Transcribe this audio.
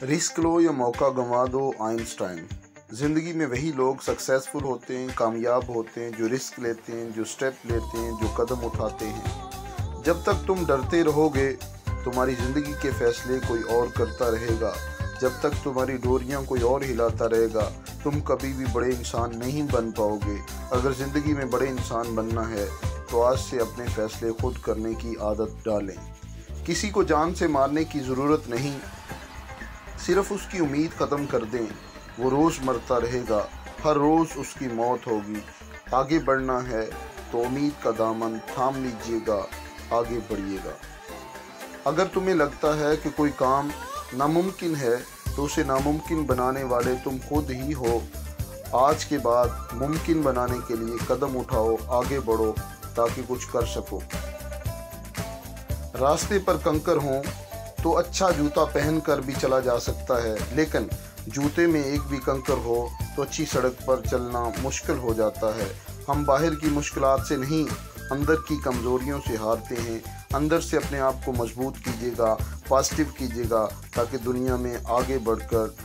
Risk लो या मौका गंवा दो। आइंस्टाइन। ज़िंदगी में वही लोग सक्सेसफुल होते हैं, कामयाब होते हैं, जो रिस्क लेते हैं, जो स्टेप लेते हैं, जो कदम उठाते हैं। जब तक तुम डरते रहोगे, तुम्हारी ज़िंदगी के फैसले कोई और करता रहेगा। जब तक तुम्हारी डोरियां कोई और हिलाता रहेगा, तुम कभी भी बड़े इंसान नहीं बन पाओगे। अगर ज़िंदगी में बड़े इंसान बनना है तो आज से अपने फैसले खुद करने की आदत डालें। किसी को जान से मारने की ज़रूरत नहीं, सिर्फ उसकी उम्मीद ख़त्म कर दें। वो रोज़ मरता रहेगा, हर रोज़ उसकी मौत होगी। आगे बढ़ना है तो उम्मीद का दामन थाम लीजिएगा, आगे बढ़िएगा। अगर तुम्हें लगता है कि कोई काम नामुमकिन है तो उसे नामुमकिन बनाने वाले तुम खुद ही हो। आज के बाद मुमकिन बनाने के लिए कदम उठाओ, आगे बढ़ो ताकि कुछ कर सको। रास्ते पर कंकर हों तो अच्छा जूता पहनकर भी चला जा सकता है, लेकिन जूते में एक भी कंकर हो तो अच्छी सड़क पर चलना मुश्किल हो जाता है। हम बाहर की मुश्किलात से नहीं, अंदर की कमज़ोरियों से हारते हैं। अंदर से अपने आप को मजबूत कीजिएगा, पॉजिटिव कीजिएगा ताकि दुनिया में आगे बढ़कर